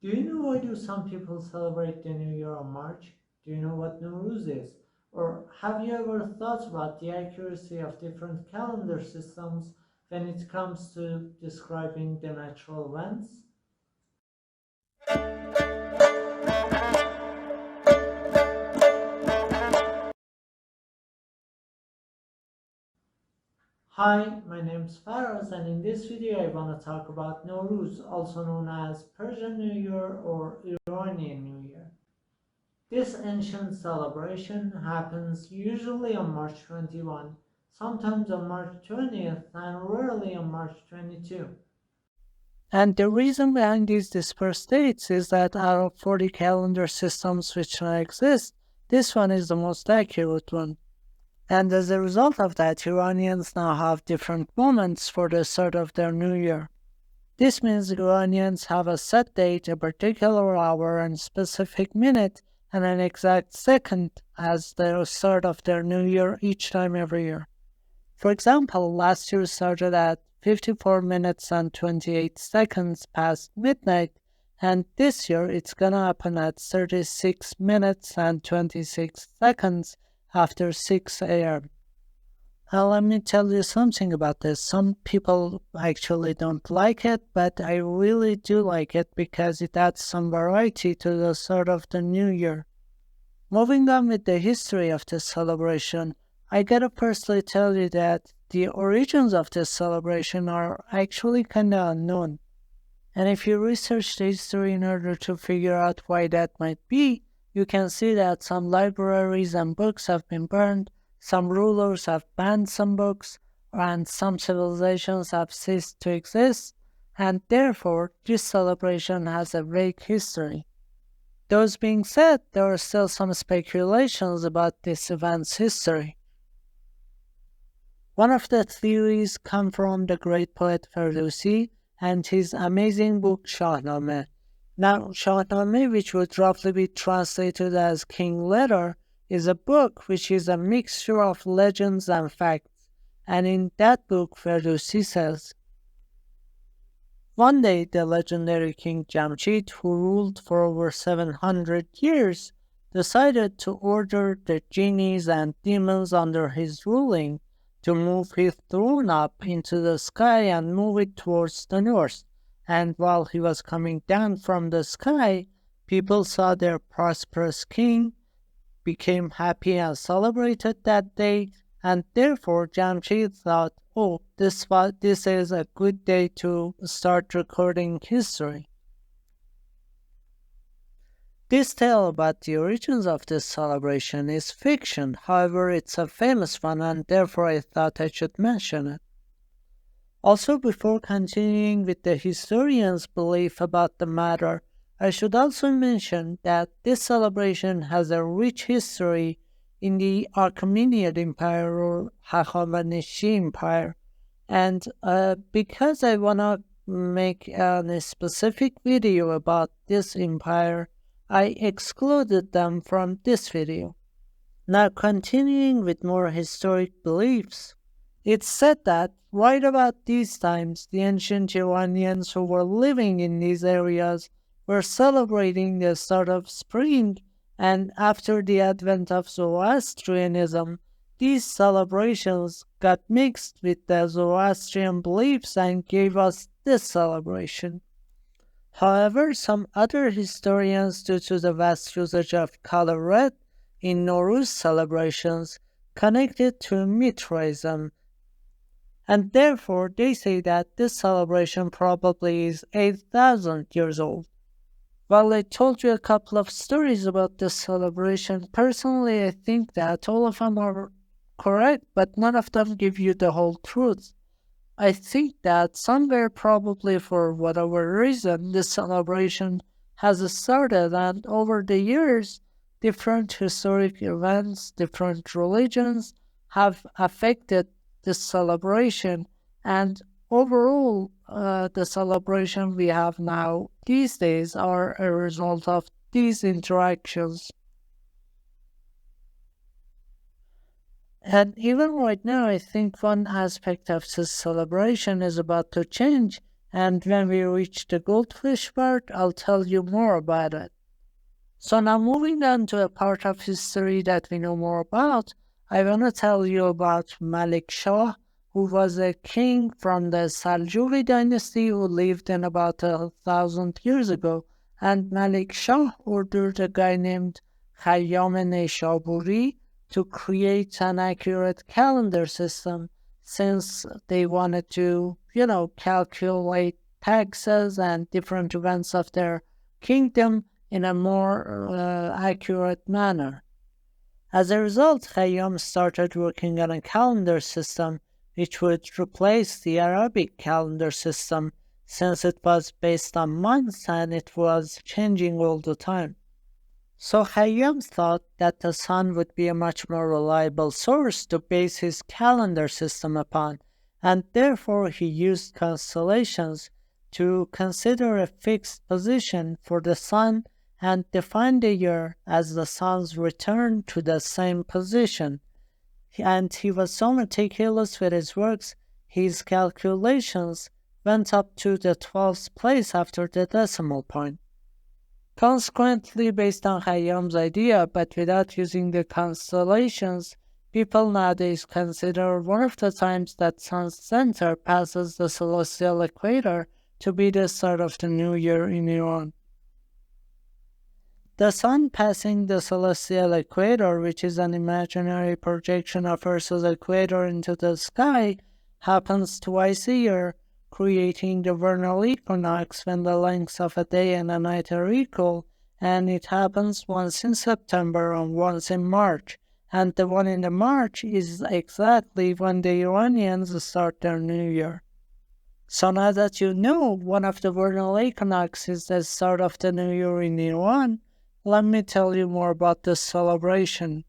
Do you know why do some people celebrate the New Year on March? Do you know what Nowruz is? Or have you ever thought about the accuracy of different calendar systems when it comes to describing the natural events? Hi, my name is Faraz and in this video I want to talk about Nowruz, also known as Persian New Year or Iranian New Year. This ancient celebration happens usually on March 21, sometimes on March 20th, and rarely on March 22. And the reason behind these dispersed dates is that out of 40 calendar systems which now exist, this one is the most accurate one. And as a result of that, Iranians now have different moments for the start of their new year. This means Iranians have a set date, a particular hour, and specific minute, and an exact second as the start of their new year each time every year. For example, last year started at 54 minutes and 28 seconds past midnight, and this year it's gonna happen at 36 minutes and 26 seconds after 6 a.m. Now, let me tell you something about this. Some people actually don't like it, but I really do like it because it adds some variety to the start of the new year. Moving on with the history of this celebration, I gotta personally tell you that the origins of this celebration are actually kinda unknown. And if you research the history in order to figure out why that might be, you can see that some libraries and books have been burned, some rulers have banned some books, and some civilizations have ceased to exist, and therefore this celebration has a vague history. Those being said, there are still some speculations about this event's history. One of the theories come from the great poet Ferdowsi and his amazing book Shahnameh. Now, Shahnameh, which would roughly be translated as King Letter, is a book which is a mixture of legends and facts. And in that book, Ferdowsi says, one day the legendary King Jamshid, who ruled for over 700 years, decided to order the genies and demons under his ruling to move his throne up into the sky and move it towards the north. And while he was coming down from the sky, people saw their prosperous king, became happy and celebrated that day, and therefore Jamshid thought, oh, this is a good day to start recording history. This tale about the origins of this celebration is fiction, however it's a famous one and therefore I thought I should mention it. Also, before continuing with the historian's belief about the matter, I should also mention that this celebration has a rich history in the Achaemenid Empire or Hachemenish Empire, and because I want to make a specific video about this empire, I excluded them from this video. Now continuing with more historic beliefs, it's said that right about these times, the ancient Iranians who were living in these areas were celebrating the start of spring, and after the advent of Zoroastrianism, these celebrations got mixed with the Zoroastrian beliefs and gave us this celebration. However, some other historians, due to the vast usage of color red in Nowruz celebrations, connect it to Mithraism, and therefore they say that this celebration probably is 8,000 years old. While I told you a couple of stories about this celebration, personally I think that all of them are correct, but none of them give you the whole truth. I think that somewhere, probably for whatever reason, this celebration has started, and over the years, different historic events, different religions have affected this celebration, and overall, the celebration we have now these days are a result of these interactions. And even right now, I think one aspect of this celebration is about to change, and when we reach the goldfish part, I'll tell you more about it. So now moving on to a part of history that we know more about, I want to tell you about Malik Shah, who was a king from the Seljuki dynasty who lived in about 1,000 years ago, and Malik Shah ordered a guy named Khayyam Nishaburi to create an accurate calendar system since they wanted to, calculate taxes and different events of their kingdom in a more accurate manner. As a result, Khayyam started working on a calendar system which would replace the Arabic calendar system since it was based on months and it was changing all the time. So Khayyam thought that the sun would be a much more reliable source to base his calendar system upon, and therefore he used constellations to consider a fixed position for the sun and define the year as the sun's return to the same position. And he was so meticulous with his works, his calculations went up to the 12th place after the decimal point. Consequently, based on Khayyam's idea, but without using the constellations, people nowadays consider one of the times that sun's center passes the celestial equator to be the start of the new year in Iran. The sun passing the celestial equator, which is an imaginary projection of Earth's equator into the sky, happens twice a year, creating the vernal equinox when the lengths of a day and a night are equal, and it happens once in September and once in March, and the one in the March is exactly when the Iranians start their new year. So now that you know one of the vernal equinox is the start of the new year in Iran, let me tell you more about this celebration.